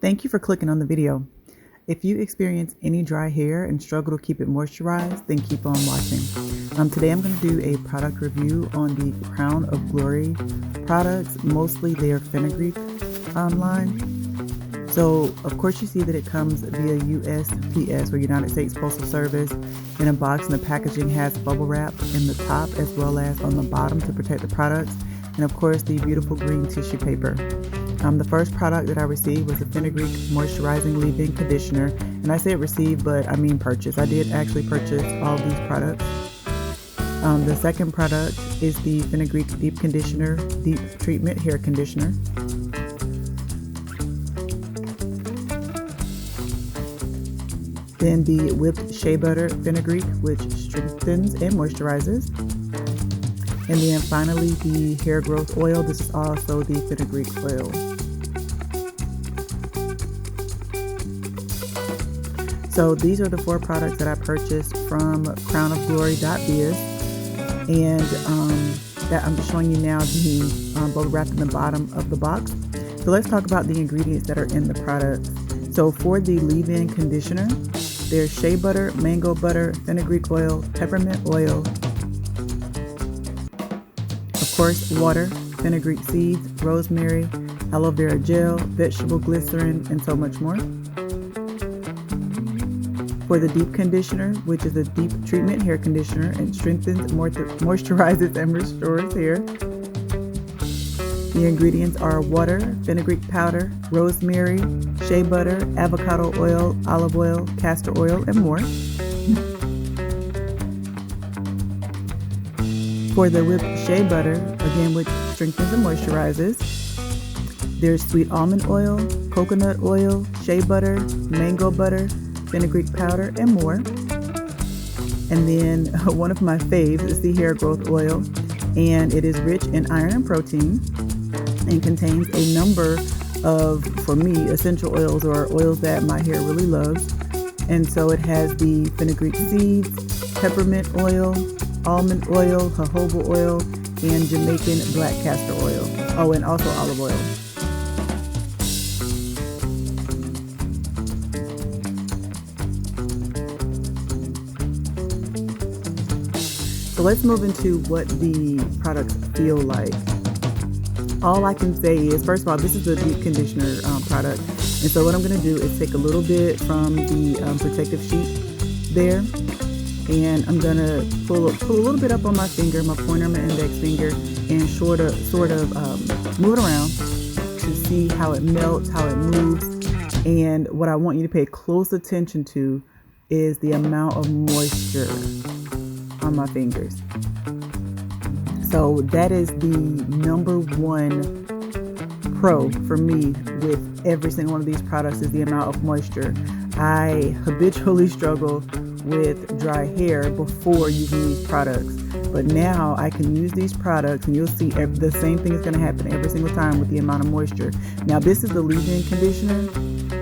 Thank you for clicking on the video. If you experience any dry hair and struggle to keep it moisturized, then keep on watching. Today I'm going to do a product review on the Crown of Glory products, mostly their Fenugreek line. So of course you see that it comes via USPS or United States Postal Service in a box, and the packaging has bubble wrap in the top as well as on the bottom to protect the products, and of course the beautiful green tissue paper. The first product that I received was the Fenugreek Moisturizing Leave-In Conditioner, and I say received, but I mean purchase. I did actually purchase all of these products. The second product is the Fenugreek Deep Conditioner, Deep Treatment Hair Conditioner. Then the whipped shea butter Fenugreek, which strengthens and moisturizes. And then finally the hair growth oil. This is also the Fenugreek oil. So these are the 4 products that I purchased from crownofglory.biz, and that I'm just showing you now the bubble wrap in the bottom of the box. So let's talk about the ingredients that are in the products. So for the leave-in conditioner, there's shea butter, mango butter, fenugreek oil, peppermint oil, of course water, fenugreek seeds, rosemary, aloe vera gel, vegetable glycerin, and so much more. For the deep conditioner, which is a deep treatment hair conditioner and strengthens, moisturizes, and restores hair, the ingredients are water, fenugreek powder, rosemary, shea butter, avocado oil, olive oil, castor oil, and more. For the whipped shea butter, again, which strengthens and moisturizes, there's sweet almond oil, coconut oil, shea butter, mango butter, fenugreek powder, and more. And then one of my faves is the hair growth oil, and it is rich in iron and protein and contains a number of, for me, essential oils or oils that my hair really loves. And so it has the fenugreek seeds, peppermint oil, almond oil, jojoba oil, and Jamaican black castor oil. Oh, and also olive oil. So let's move into what the products feel like. All I can say is, first of all, this is a deep conditioner product. And so what I'm going to do is take a little bit from the protective sheet there, and I'm going to pull a little bit up on my finger, my pointer, my index finger, and sort of move it around to see how it melts, how it moves. And what I want you to pay close attention to is the amount of moisture on my fingers. So that is the number one pro for me with every single one of these products, is the amount of moisture. I habitually struggle with dry hair before using these products, but now I can use these products and you'll see the same thing is going to happen every single time with the amount of moisture. Now this is the leave-in conditioner,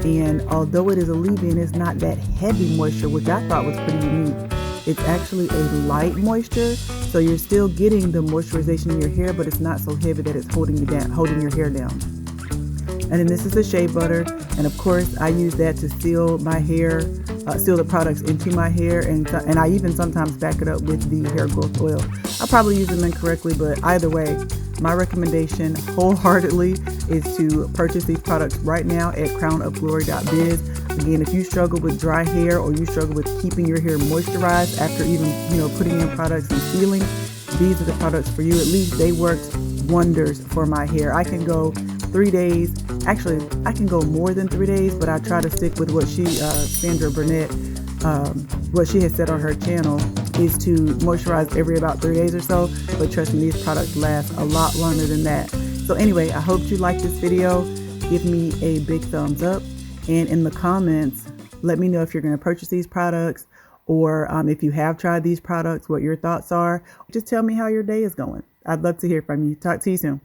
and although it is a leave-in, it's not that heavy moisture, which I thought was pretty unique. It's actually a light moisture, so you're still getting the moisturization in your hair, but it's not so heavy that it's holding your hair down. And then this is the shea butter, and of course I use that to seal my hair, seal the products into my hair, and I even sometimes back it up with the hair growth oil. I probably use them incorrectly, but either way, my recommendation wholeheartedly is to purchase these products right now at crownofglory.biz. Again, if you struggle with dry hair or you struggle with keeping your hair moisturized after even, putting in products and sealing, these are the products for you. At least they worked wonders for my hair. I can go 3 days. Actually, I can go more than 3 days, but I try to stick with what Sandra Burnett, what she has said on her channel is to moisturize every about 3 days or so. But trust me, these products last a lot longer than that. So anyway, I hope you liked this video. Give me a big thumbs up. And in the comments, let me know if you're going to purchase these products, or if you have tried these products, what your thoughts are. Just tell me how your day is going. I'd love to hear from you. Talk to you soon.